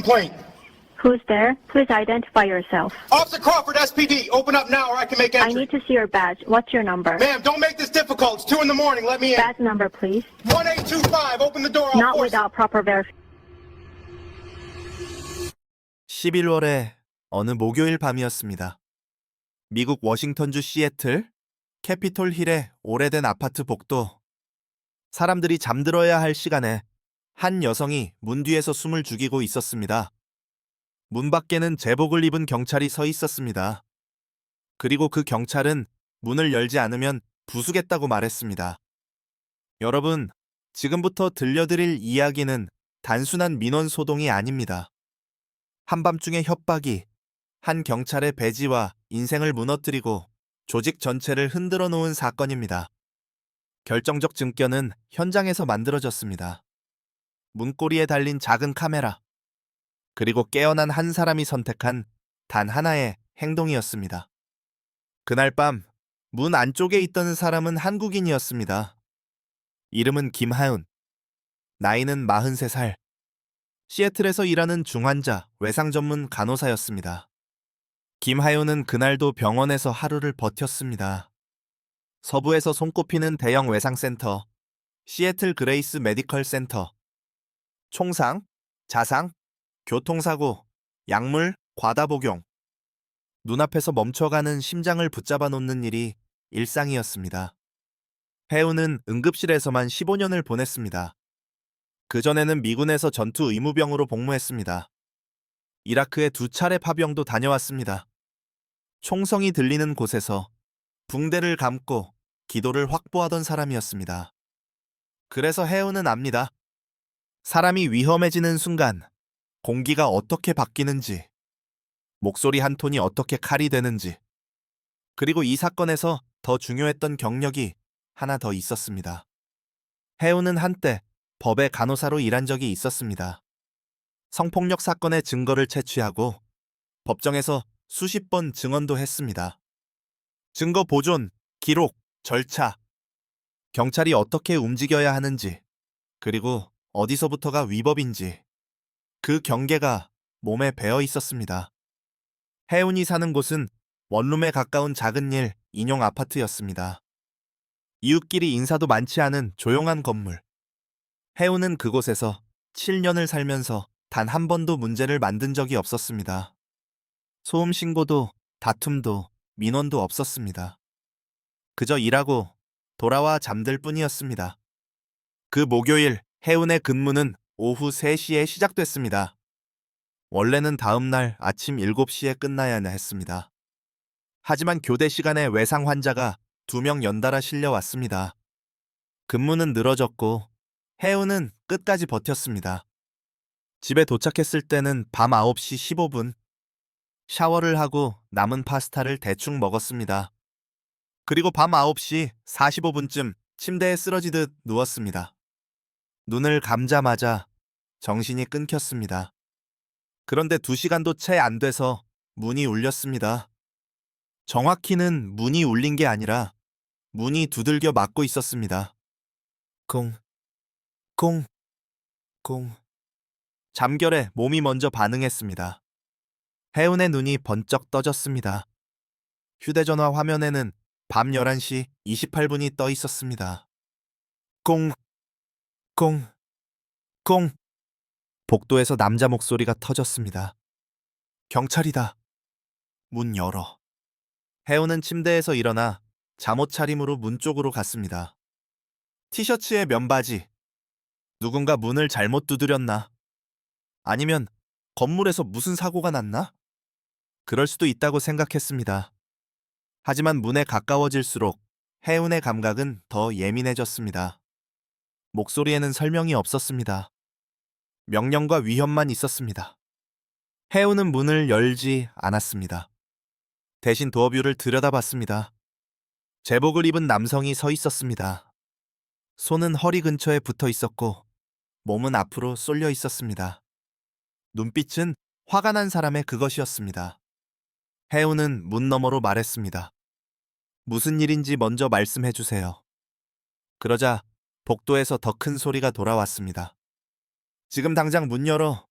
complaint. Who's there? Please identify yourself. Officer Crawford, SPD. Open up now or I can make I entry. need to see your badge. What's your number? Ma'am, don't make this difficult. It's 2 in the morning. Let me in. Badge number, please. 1825. Open the door. I'll Not force it. without proper verification. 11월의 어느 목요일 밤이었습니다. 미국 워싱턴주 시애틀 캐피톨 힐의 오래된 아파트 복도. 사람들이 잠들어야 할 시간에 한 여성이 문 뒤에서 숨을 죽이고 있었습니다. 문 밖에는 제복을 입은 경찰이 서 있었습니다. 그리고 그 경찰은 문을 열지 않으면 부수겠다고 말했습니다. 여러분, 지금부터 들려드릴 이야기는 단순한 민원 소동이 아닙니다. 한밤중의 협박이 한 경찰의 배지와 인생을 무너뜨리고 조직 전체를 흔들어 놓은 사건입니다. 결정적 증거는 현장에서 만들어졌습니다. 문고리에 달린 작은 카메라, 그리고 깨어난 한 사람이 선택한 단 하나의 행동이었습니다. 그날 밤 문 안쪽에 있던 사람은 한국인이었습니다. 이름은 김하윤, 나이는 43살, 시애틀에서 일하는 중환자 외상 전문 간호사였습니다. 김하윤은 그날도 병원에서 하루를 버텼습니다. 서부에서 손꼽히는 대형 외상센터, 시애틀 그레이스 메디컬 센터. 총상, 자상, 교통사고, 약물, 과다 복용. 눈앞에서 멈춰가는 심장을 붙잡아 놓는 일이 일상이었습니다. 해운은 응급실에서만 15년을 보냈습니다. 그전에는 미군에서 전투 의무병으로 복무했습니다. 이라크에 2차례 파병도 다녀왔습니다. 총성이 들리는 곳에서 붕대를 감고 기도를 확보하던 사람이었습니다. 그래서 해운은 압니다. 사람이 위험해지는 순간 공기가 어떻게 바뀌는지, 목소리 한 톤이 어떻게 칼이 되는지, 그리고 이 사건에서 더 중요했던 경력이 하나 더 있었습니다. 해운은 한때 법의 간호사로 일한 적이 있었습니다. 성폭력 사건의 증거를 채취하고 법정에서 수십 번 증언도 했습니다. 증거 보존, 기록, 절차, 경찰이 어떻게 움직여야 하는지, 그리고 어디서부터가 위법인지, 그 경계가 몸에 배어 있었습니다. 해운이 사는 곳은 원룸에 가까운 작은 일 인용 아파트였습니다. 이웃끼리 인사도 많지 않은 조용한 건물. 해운은 그곳에서 7년을 살면서 단 한 번도 문제를 만든 적이 없었습니다. 소음 신고도, 다툼도, 민원도 없었습니다. 그저 일하고 돌아와 잠들 뿐이었습니다. 그 목요일 해운의 근무는 오후 3시에 시작됐습니다. 원래는 다음 날 아침 7시에 끝나야 했습니다. 하지만 교대 시간에 외상 환자가 2명 연달아 실려왔습니다. 근무는 늘어졌고 해운은 끝까지 버텼습니다. 집에 도착했을 때는 밤 9시 15분. 샤워를 하고 남은 파스타를 대충 먹었습니다. 그리고 밤 9시 45분쯤 침대에 쓰러지듯 누웠습니다. 눈을 감자마자 정신이 끊겼습니다. 그런데 2시간도 채 안 돼서 문이 울렸습니다. 정확히는 문이 울린 게 아니라 문이 두들겨 맞고 있었습니다. 콩, 콩, 콩. 잠결에 몸이 먼저 반응했습니다. 해운의 눈이 번쩍 떠졌습니다. 휴대전화 화면에는 밤 11시 28분이 떠 있었습니다. 콩, 콩, 콩. 복도에서 남자 목소리가 터졌습니다. 경찰이다. 문 열어. 해운은 침대에서 일어나 잠옷 차림으로 문 쪽으로 갔습니다. 티셔츠에 면바지. 누군가 문을 잘못 두드렸나? 아니면 건물에서 무슨 사고가 났나? 그럴 수도 있다고 생각했습니다. 하지만 문에 가까워질수록 해운의 감각은 더 예민해졌습니다. 목소리에는 설명이 없었습니다. 명령과 위협만 있었습니다. 해운은 문을 열지 않았습니다. 대신 도어뷰를 들여다봤습니다. 제복을 입은 남성이 서 있었습니다. 손은 허리 근처에 붙어 있었고 몸은 앞으로 쏠려 있었습니다. 눈빛은 화가 난 사람의 그것이었습니다. 해운은 문 너머로 말했습니다. 무슨 일인지 먼저 말씀해 주세요. 그러자 복도에서 더 큰 소리가 돌아왔습니다. 지금 당장 문 열어.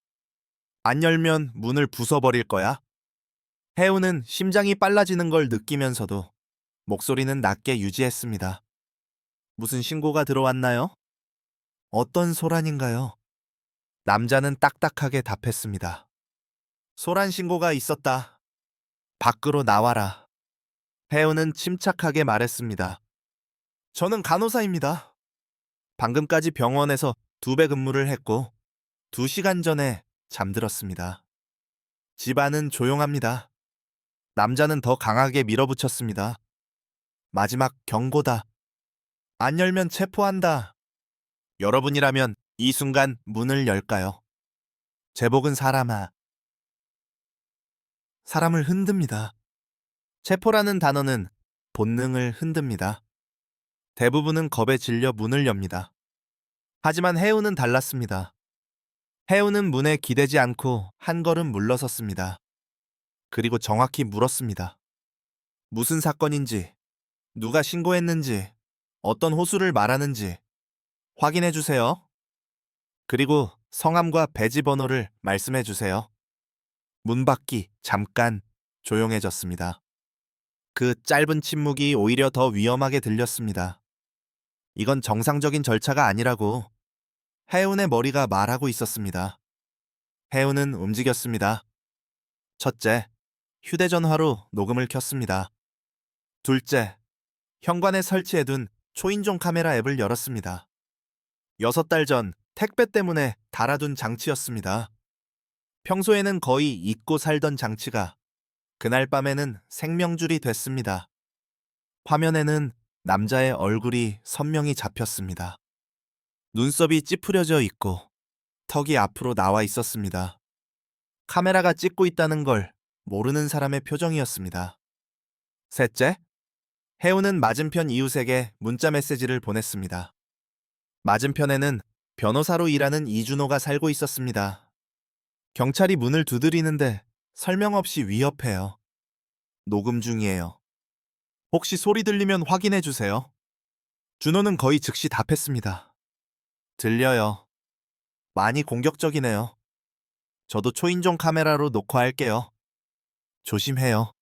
안 열면 문을 부숴버릴 거야. 해운은 심장이 빨라지는 걸 느끼면서도 목소리는 낮게 유지했습니다. 무슨 신고가 들어왔나요? 어떤 소란인가요? 남자는 딱딱하게 답했습니다. 소란 신고가 있었다. 밖으로 나와라. 해운은 침착하게 말했습니다. 저는 간호사입니다. 방금까지 병원에서 2배 근무를 했고 2시간 전에 잠들었습니다. 집안은 조용합니다. 남자는 더 강하게 밀어붙였습니다. 마지막 경고다. 안 열면 체포한다. 여러분이라면 이 순간 문을 열까요? 제복은 사람을 흔듭니다. 체포라는 단어는 본능을 흔듭니다. 대부분은 겁에 질려 문을 엽니다. 하지만 해운은 달랐습니다. 해운은 문에 기대지 않고 한 걸음 물러섰습니다. 그리고 정확히 물었습니다. 무슨 사건인지, 누가 신고했는지, 어떤 호수를 말하는지 확인해 주세요. 그리고 성함과 배지 번호를 말씀해 주세요. 문밖이 잠깐 조용해졌습니다. 그 짧은 침묵이 오히려 더 위험하게 들렸습니다. 이건 정상적인 절차가 아니라고 해운의 머리가 말하고 있었습니다. 해운은 움직였습니다. 첫째, 휴대전화로 녹음을 켰습니다. 둘째, 현관에 설치해둔 초인종 카메라 앱을 열었습니다. 6달 전 택배 때문에 달아둔 장치였습니다. 평소에는 거의 잊고 살던 장치가 그날 밤에는 생명줄이 됐습니다. 화면에는 남자의 얼굴이 선명히 잡혔습니다. 눈썹이 찌푸려져 있고 턱이 앞으로 나와 있었습니다. 카메라가 찍고 있다는 걸 모르는 사람의 표정이었습니다. 셋째, 해운은 맞은편 이웃에게 문자 메시지를 보냈습니다. 맞은편에는 변호사로 일하는 이준호가 살고 있었습니다. 경찰이 문을 두드리는데 설명 없이 위협해요. 녹음 중이에요. 혹시 소리 들리면 확인해 주세요. 준호는 거의 즉시 답했습니다. 들려요. 많이 공격적이네요. 저도 초인종 카메라로 녹화할게요. 조심해요.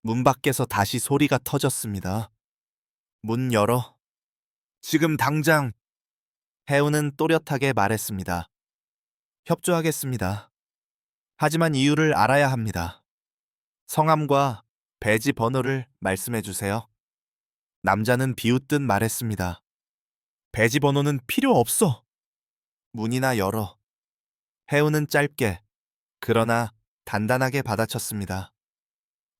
문 밖에서 다시 소리가 터졌습니다. 문 열어. 지금 당장. 해운은 또렷하게 말했습니다. 협조하겠습니다. 하지만 이유를 알아야 합니다. 성함과 배지 번호를 말씀해 주세요. 남자는 비웃듯 말했습니다. 배지 번호는 필요 없어. 문이나 열어. 해운은 짧게, 그러나 단단하게 받아쳤습니다.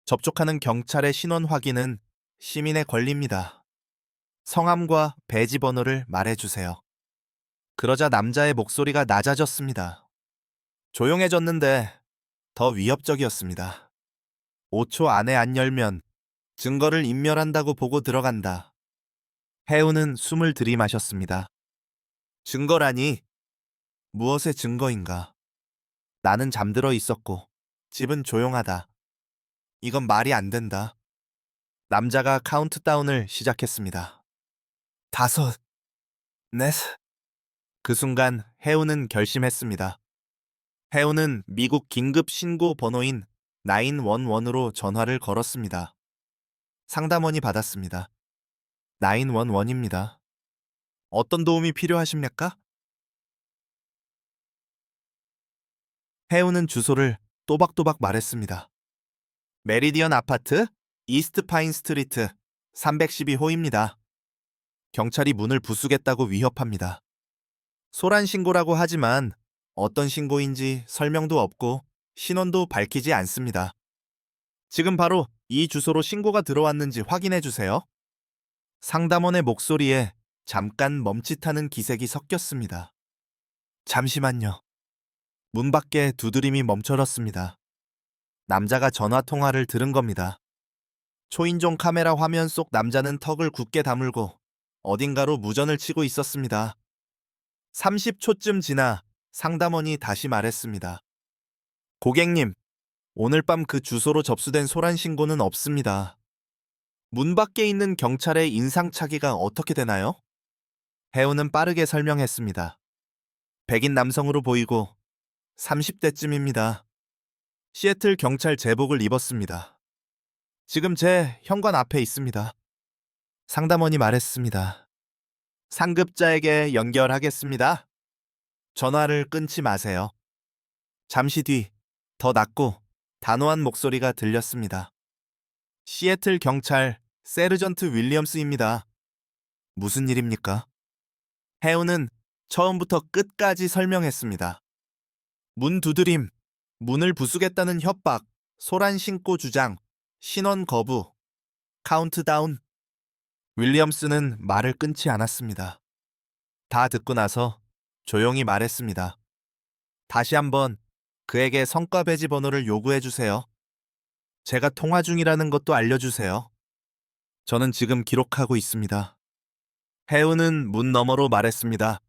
접촉하는 경찰의 신원 확인은 시민의 권리입니다. 성함과 배지 번호를 말해주세요. 그러자 남자의 목소리가 낮아졌습니다. 조용해졌는데 더 위협적이었습니다. 5초 안에 안 열면 증거를 인멸한다고 보고 들어간다. 해운은 숨을 들이마셨습니다. 증거라니? 무엇의 증거인가? 나는 잠들어 있었고 집은 조용하다. 이건 말이 안 된다. 남자가 카운트다운을 시작했습니다. 5, 4. 그 순간 해운은 결심했습니다. 해운은 미국 긴급 신고 번호인 911으로 전화를 걸었습니다. 상담원이 받았습니다. 911입니다. 어떤 도움이 필요하십니까? 해운은 주소를 또박또박 말했습니다. 메리디언 아파트, 이스트 파인 스트리트, 312호입니다. 경찰이 문을 부수겠다고 위협합니다. 소란 신고라고 하지만 어떤 신고인지 설명도 없고 신원도 밝히지 않습니다. 지금 바로 이 주소로 신고가 들어왔는지 확인해 주세요. 상담원의 목소리에 잠깐 멈칫하는 기색이 섞였습니다. 잠시만요. 문 밖에 두드림이 멈춰섰습니다. 남자가 전화 통화를 들은 겁니다. 초인종 카메라 화면 속 남자는 턱을 굳게 다물고 어딘가로 무전을 치고 있었습니다. 30초쯤 지나 상담원이 다시 말했습니다. 고객님, 오늘 밤 그 주소로 접수된 소란 신고는 없습니다. 문 밖에 있는 경찰의 인상착의가 어떻게 되나요? 해운은 빠르게 설명했습니다. 백인 남성으로 보이고 30대쯤입니다. 시애틀 경찰 제복을 입었습니다. 지금 제 현관 앞에 있습니다. 상담원이 말했습니다. 상급자에게 연결하겠습니다. 전화를 끊지 마세요. 잠시 뒤 더 낮고 단호한 목소리가 들렸습니다. 시애틀 경찰 세르전트 윌리엄스입니다. 무슨 일입니까? 해운은 처음부터 끝까지 설명했습니다. 문 두드림, 문을 부수겠다는 협박, 소란 신고 주장, 신원 거부, 카운트다운. 윌리엄스는 말을 끊지 않았습니다. 다 듣고 나서 조용히 말했습니다. 다시 한번 그에게 성과 배지 번호를 요구해 주세요. 제가 통화 중이라는 것도 알려주세요. 저는 지금 기록하고 있습니다. 해운은 문 너머로 말했습니다.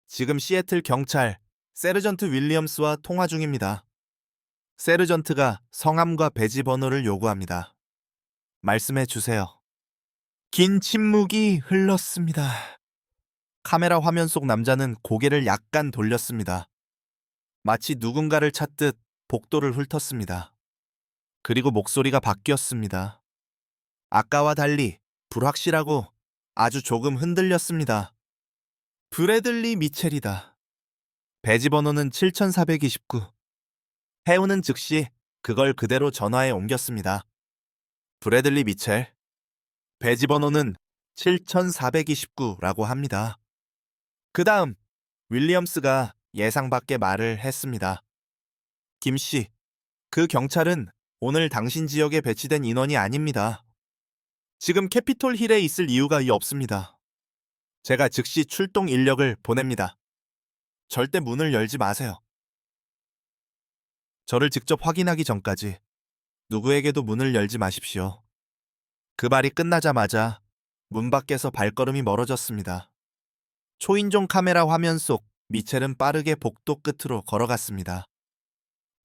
지금 시애틀 경찰 세르전트 윌리엄스와 통화 중입니다. 세르전트가 성함과 배지 번호를 요구합니다. 말씀해 주세요. 긴 침묵이 흘렀습니다. 카메라 화면 속 남자는 고개를 약간 돌렸습니다. 마치 누군가를 찾듯 복도를 훑었습니다. 그리고 목소리가 바뀌었습니다. 아까와 달리 불확실하고 아주 조금 흔들렸습니다. 브래들리 미첼이다. 배지 번호는 7429. 해운은 즉시 그걸 그대로 전화에 옮겼습니다. 브래들리 미첼. 배지 번호는 7429라고 합니다. 그 다음 윌리엄스가 예상 밖의 말을 했습니다. 김씨, 그 경찰은 오늘 당신 지역에 배치된 인원이 아닙니다. 지금 캐피톨 힐에 있을 이유가 없습니다. 제가 즉시 출동 인력을 보냅니다. 절대 문을 열지 마세요. 저를 직접 확인하기 전까지 누구에게도 문을 열지 마십시오. 그 말이 끝나자마자 문 밖에서 발걸음이 멀어졌습니다. 초인종 카메라 화면 속 미첼은 빠르게 복도 끝으로 걸어갔습니다.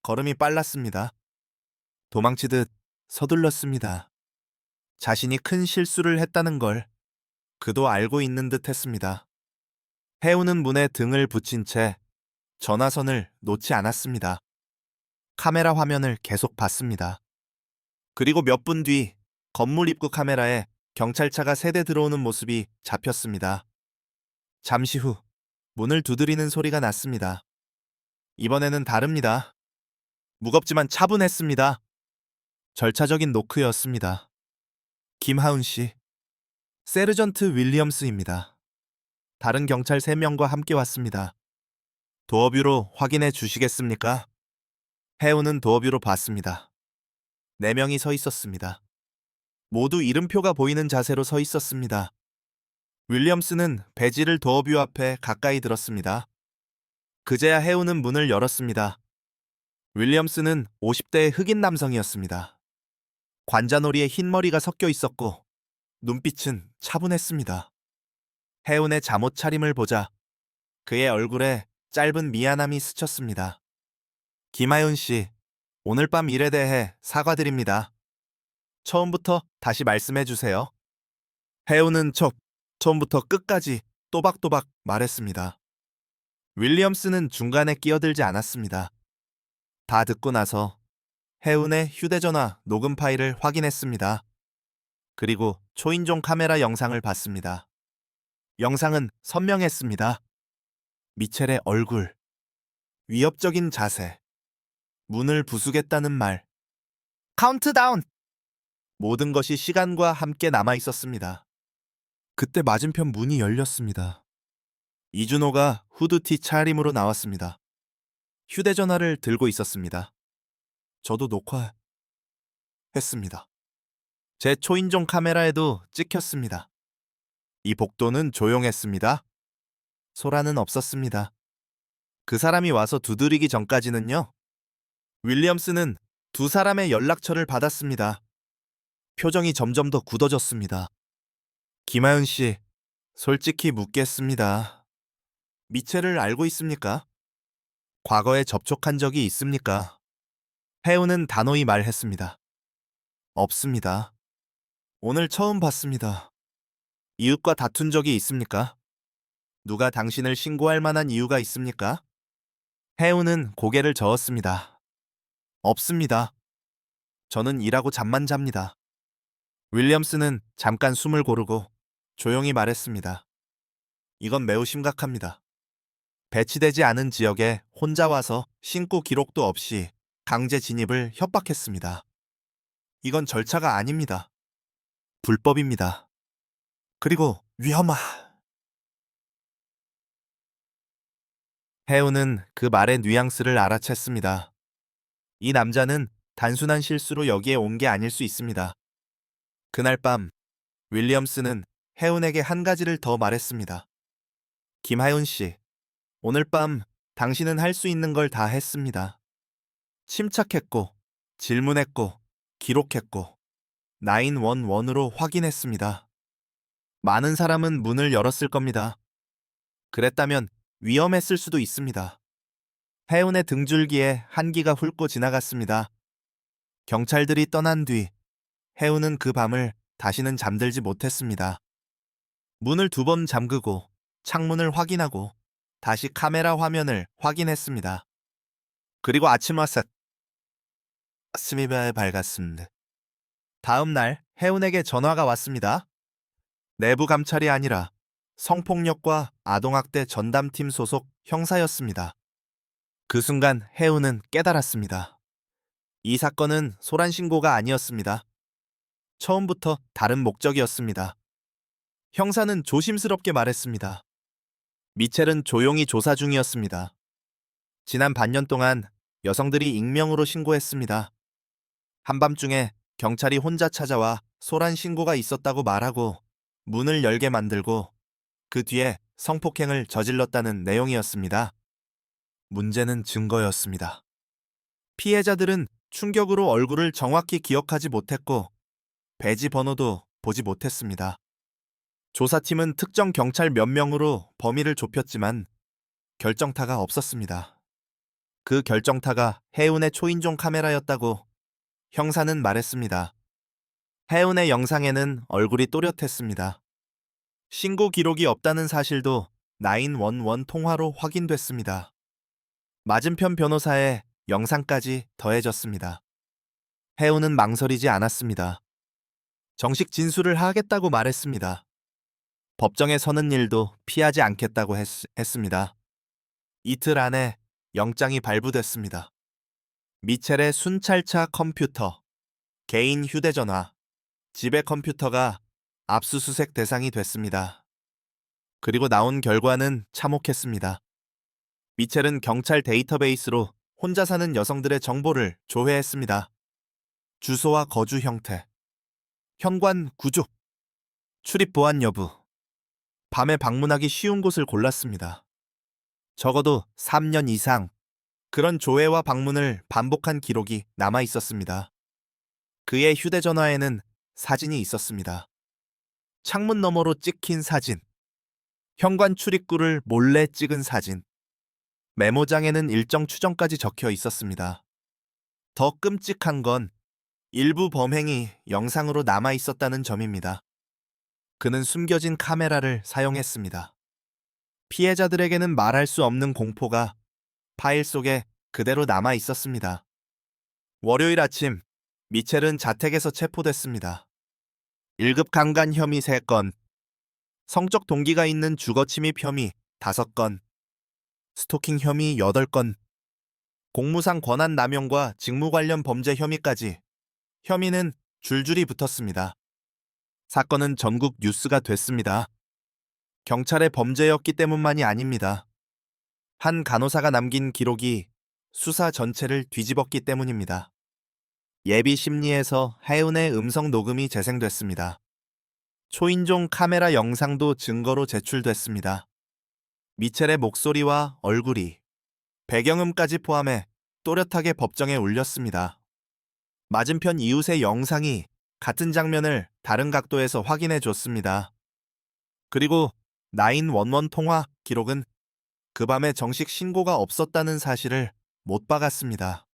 걸음이 빨랐습니다. 도망치듯 서둘렀습니다. 자신이 큰 실수를 했다는 걸 그도 알고 있는 듯 했습니다. 해운은 문에 등을 붙인 채 전화선을 놓지 않았습니다. 카메라 화면을 계속 봤습니다. 그리고 몇 분 뒤 건물 입구 카메라에 경찰차가 세대 들어오는 모습이 잡혔습니다. 잠시 후 문을 두드리는 소리가 났습니다. 이번에는 다릅니다. 무겁지만 차분했습니다. 절차적인 노크였습니다. 김하운 씨, 세르전트 윌리엄스입니다. 다른 경찰 3명과 함께 왔습니다. 도어뷰로 확인해 주시겠습니까? 해운은 도어뷰로 봤습니다. 4명이 서 있었습니다. 모두 이름표가 보이는 자세로 서 있었습니다. 윌리엄스는 배지를 도어뷰 앞에 가까이 들었습니다. 그제야 해운은 문을 열었습니다. 윌리엄스는 50대의 흑인 남성이었습니다. 관자놀이에 흰머리가 섞여 있었고 눈빛은 차분했습니다. 해운의 잠옷 차림을 보자 그의 얼굴에 짧은 미안함이 스쳤습니다. 김하윤 씨, 오늘 밤 일에 대해 사과드립니다. 처음부터 다시 말씀해 주세요. 해운은 처음부터 끝까지 또박또박 말했습니다. 윌리엄스는 중간에 끼어들지 않았습니다. 다 듣고 나서 해운의 휴대전화 녹음 파일을 확인했습니다. 그리고 초인종 카메라 영상을 봤습니다. 영상은 선명했습니다. 미첼의 얼굴, 위협적인 자세, 문을 부수겠다는 말, 카운트다운! 모든 것이 시간과 함께 남아 있었습니다. 그때 맞은편 문이 열렸습니다. 이준호가 후드티 차림으로 나왔습니다. 휴대전화를 들고 있었습니다. 저도 녹화했습니다. 제 초인종 카메라에도 찍혔습니다. 이 복도는 조용했습니다. 소란은 없었습니다. 그 사람이 와서 두드리기 전까지는요. 윌리엄스는 2사람의 연락처를 받았습니다. 표정이 점점 더 굳어졌습니다. 김하윤 씨, 솔직히 묻겠습니다. 미첼을 알고 있습니까? 과거에 접촉한 적이 있습니까? 해운은 단호히 말했습니다. 없습니다. 오늘 처음 봤습니다. 이웃과 다툰 적이 있습니까? 누가 당신을 신고할 만한 이유가 있습니까? 해운은 고개를 저었습니다. 없습니다. 저는 일하고 잠만 잡니다. 윌리엄스는 잠깐 숨을 고르고 조용히 말했습니다. 이건 매우 심각합니다. 배치되지 않은 지역에 혼자 와서 신고 기록도 없이 강제 진입을 협박했습니다. 이건 절차가 아닙니다. 불법입니다. 그리고 해운은 그 말의 뉘앙스를 알아챘습니다. 이 남자는 단순한 실수로 여기에 온 게 아닐 수 있습니다. 그날 밤 윌리엄스는 해운에게 한 가지를 더 말했습니다. 김하윤 씨, 오늘 밤 당신은 할 수 있는 걸 다 했습니다. 침착했고, 질문했고, 기록했고, 911으로 확인했습니다. 많은 사람은 문을 열었을 겁니다. 그랬다면 위험했을 수도 있습니다. 해운의 등줄기에 한기가 훑고 지나갔습니다. 경찰들이 떠난 뒤 해운은 그 밤을 다시는 잠들지 못했습니다. 문을 2번 잠그고 창문을 확인하고 다시 카메라 화면을 확인했습니다. 그리고 아침 아침이 밝았습니다. 다음 날 해운에게 전화가 왔습니다. 내부 감찰이 아니라 성폭력과 아동학대 전담팀 소속 형사였습니다. 그 순간 해운은 깨달았습니다. 이 사건은 소란 신고가 아니었습니다. 처음부터 다른 목적이었습니다. 형사는 조심스럽게 말했습니다. 미첼은 조용히 조사 중이었습니다. 지난 반년 동안 여성들이 익명으로 신고했습니다. 한밤중에 경찰이 혼자 찾아와 소란 신고가 있었다고 말하고 문을 열게 만들고 그 뒤에 성폭행을 저질렀다는 내용이었습니다. 문제는 증거였습니다. 피해자들은 충격으로 얼굴을 정확히 기억하지 못했고 배지 번호도 보지 못했습니다. 조사팀은 특정 경찰 몇 명으로 범위를 좁혔지만 결정타가 없었습니다. 그 결정타가 해운의 초인종 카메라였다고 형사는 말했습니다. 해운의 영상에는 얼굴이 또렷했습니다. 신고 기록이 없다는 사실도 911 통화로 확인됐습니다. 맞은편 변호사의 영상까지 더해졌습니다. 해운은 망설이지 않았습니다. 정식 진술을 하겠다고 말했습니다. 법정에 서는 일도 피하지 않겠다고 했습니다. 이틀 안에 영장이 발부됐습니다. 미첼의 순찰차 컴퓨터, 개인 휴대전화, 집의 컴퓨터가 압수수색 대상이 됐습니다. 그리고 나온 결과는 참혹했습니다. 미첼은 경찰 데이터베이스로 혼자 사는 여성들의 정보를 조회했습니다. 주소와 거주 형태, 현관 구조, 출입 보안 여부, 밤에 방문하기 쉬운 곳을 골랐습니다. 적어도 3년 이상 그런 조회와 방문을 반복한 기록이 남아 있었습니다. 그의 휴대전화에는 사진이 있었습니다. 창문 너머로 찍힌 사진, 현관 출입구를 몰래 찍은 사진, 메모장에는 일정 추정까지 적혀 있었습니다. 더 끔찍한 건 일부 범행이 영상으로 남아 있었다는 점입니다. 그는 숨겨진 카메라를 사용했습니다. 피해자들에게는 말할 수 없는 공포가 파일 속에 그대로 남아 있었습니다. 월요일 아침, 미첼은 자택에서 체포됐습니다. 1급 강간 혐의 3건, 성적 동기가 있는 주거 침입 혐의 5건, 스토킹 혐의 8건, 공무상 권한 남용과 직무 관련 범죄 혐의까지 혐의는 줄줄이 붙었습니다. 사건은 전국 뉴스가 됐습니다. 경찰의 범죄였기 때문만이 아닙니다. 한 간호사가 남긴 기록이 수사 전체를 뒤집었기 때문입니다. 예비 심리에서 해운의 음성 녹음이 재생됐습니다. 초인종 카메라 영상도 증거로 제출됐습니다. 미첼의 목소리와 얼굴이 배경음까지 포함해 또렷하게 법정에 울렸습니다. 맞은편 이웃의 영상이 같은 장면을 다른 각도에서 확인해 줬습니다. 그리고 911 통화 기록은 그 밤에 정식 신고가 없었다는 사실을 못 박았습니다.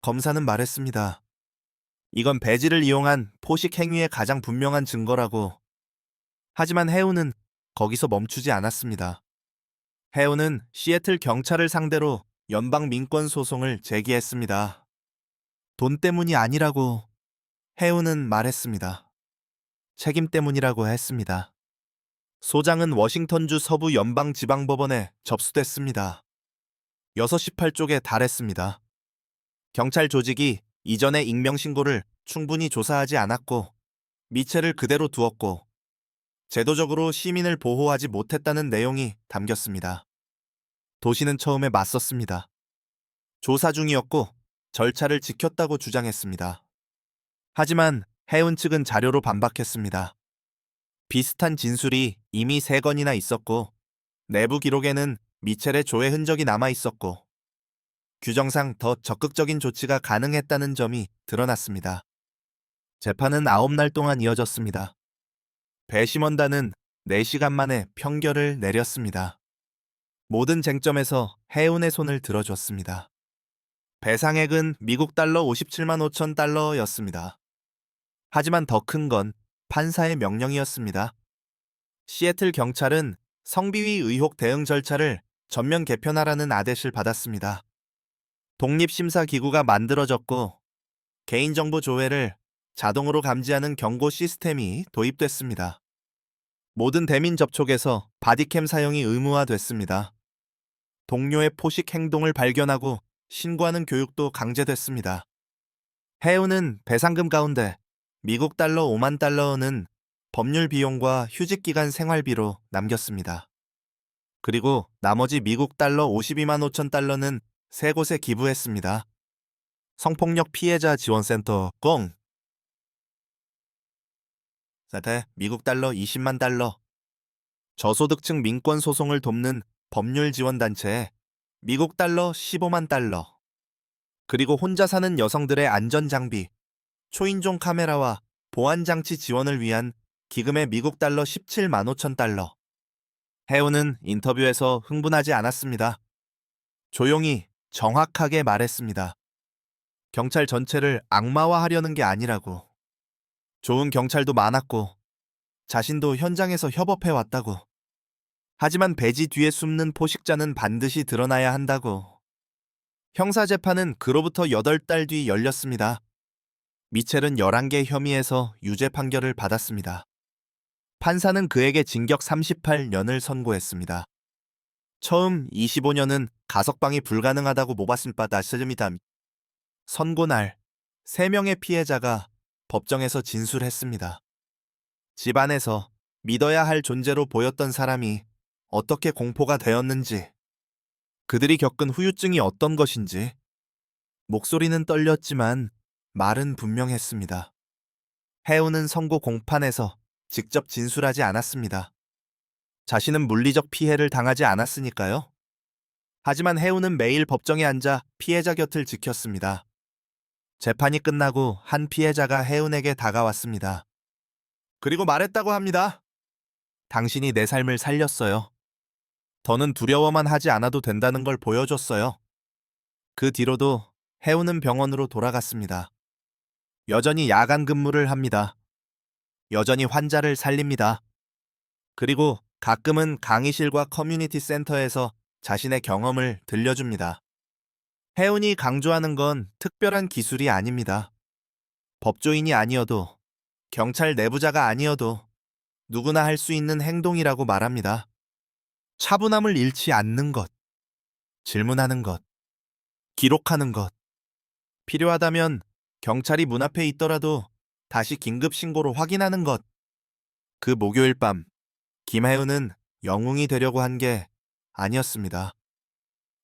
검사는 말했습니다. 이건 배지를 이용한 포식 행위의 가장 분명한 증거라고. 하지만 해운은 거기서 멈추지 않았습니다. 해운은 시애틀 경찰을 상대로 연방 민권 소송을 제기했습니다. 돈 때문이 아니라고 해운은 말했습니다. 책임 때문이라고 했습니다. 소장은 워싱턴주 서부 연방지방법원에 접수됐습니다. 6시 8쪽에 달했습니다. 경찰 조직이 이전의 익명신고를 충분히 조사하지 않았고 미체를 그대로 두었고 제도적으로 시민을 보호하지 못했다는 내용이 담겼습니다. 도시는 처음에 맞섰습니다. 조사 중이었고 절차를 지켰다고 주장했습니다. 하지만 해운 측은 자료로 반박했습니다. 비슷한 진술이 이미 3건이나 있었고 내부 기록에는 미첼의 조회 흔적이 남아 있었고 규정상 더 적극적인 조치가 가능했다는 점이 드러났습니다. 재판은 9날 동안 이어졌습니다. 배심원단은 4시간 만에 평결을 내렸습니다. 모든 쟁점에서 해운의 손을 들어줬습니다. 배상액은 미국 달러 57만 5천 달러였습니다. 하지만 더 큰 건 판사의 명령이었습니다. 시애틀 경찰은 성비위 의혹 대응 절차를 전면 개편하라는 아댓을 받았습니다. 독립심사기구가 만들어졌고 개인정보 조회를 자동으로 감지하는 경고 시스템이 도입됐습니다. 모든 대민 접촉에서 바디캠 사용이 의무화됐습니다. 동료의 포식 행동을 발견하고 신고하는 교육도 강제됐습니다. 해운은 배상금 가운데 미국 달러 5만 달러는 법률 비용과 휴직기간 생활비로 남겼습니다. 그리고 나머지 미국 달러 52만 5천 달러는 3곳에 기부했습니다. 성폭력 피해자 지원센터 공 사태 미국 달러 20만 달러 저소득층 민권 소송을 돕는 법률 지원 단체에 미국 달러 15만 달러 그리고 혼자 사는 여성들의 안전 장비, 초인종 카메라와 보안 장치 지원을 위한 기금의 미국 달러 17만 5천 달러. 해운은 인터뷰에서 흥분하지 않았습니다. 조용히 정확하게 말했습니다. 경찰 전체를 악마화하려는 게 아니라고. 좋은 경찰도 많았고 자신도 현장에서 협업해왔다고. 하지만 배지 뒤에 숨는 포식자는 반드시 드러나야 한다고. 형사재판은 그로부터 8달 뒤 열렸습니다. 미첼은 11개 혐의에서 유죄 판결을 받았습니다. 판사는 그에게 징역 38년을 선고했습니다. 처음 25년은 가석방이 불가능하다고 모봤을 바다스름이다. 선고날 3명의 피해자가 법정에서 진술했습니다. 집안에서 믿어야 할 존재로 보였던 사람이 어떻게 공포가 되었는지, 그들이 겪은 후유증이 어떤 것인지, 목소리는 떨렸지만 말은 분명했습니다. 해운은 선고 공판에서 직접 진술하지 않았습니다. 자신은 물리적 피해를 당하지 않았으니까요. 하지만 해운은 매일 법정에 앉아 피해자 곁을 지켰습니다. 재판이 끝나고 한 피해자가 해운에게 다가왔습니다. 그리고 말했다고 합니다. 당신이 내 삶을 살렸어요. 더는 두려워만 하지 않아도 된다는 걸 보여줬어요. 그 뒤로도 해운은 병원으로 돌아갔습니다. 여전히 야간 근무를 합니다. 여전히 환자를 살립니다. 그리고 가끔은 강의실과 커뮤니티 센터에서 자신의 경험을 들려줍니다. 해운이 강조하는 건 특별한 기술이 아닙니다. 법조인이 아니어도, 경찰 내부자가 아니어도 누구나 할 수 있는 행동이라고 말합니다. 차분함을 잃지 않는 것, 질문하는 것, 기록하는 것, 필요하다면 경찰이 문 앞에 있더라도 다시 긴급 신고로 확인하는 것. 그 목요일 밤, 김해운은 영웅이 되려고 한 게 아니었습니다.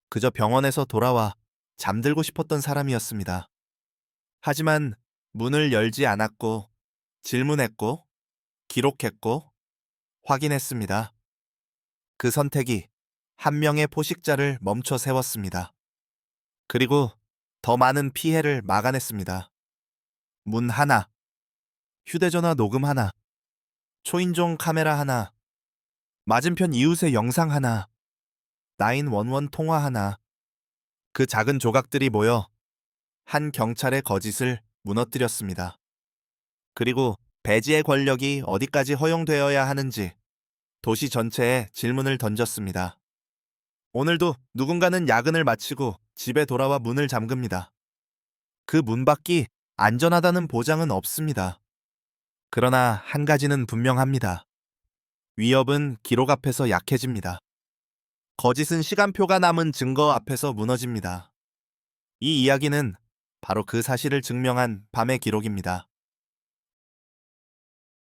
그저 병원에서 돌아와 잠들고 싶었던 사람이었습니다. 하지만 문을 열지 않았고, 질문했고, 기록했고, 확인했습니다. 그 선택이 한 명의 포식자를 멈춰 세웠습니다. 그리고 더 많은 피해를 막아냈습니다. 문 하나, 휴대전화 녹음 하나, 초인종 카메라 하나, 맞은편 이웃의 영상 하나, 911 통화 하나. 그 작은 조각들이 모여 한 경찰의 거짓을 무너뜨렸습니다. 그리고 배지의 권력이 어디까지 허용되어야 하는지 도시 전체에 질문을 던졌습니다. 오늘도 누군가는 야근을 마치고 집에 돌아와 문을 잠급니다. 그 문 밖이 안전하다는 보장은 없습니다. 그러나 한 가지는 분명합니다. 위협은 기록 앞에서 약해집니다. 거짓은 시간표가 남은 증거 앞에서 무너집니다. 이 이야기는 바로 그 사실을 증명한 밤의 기록입니다.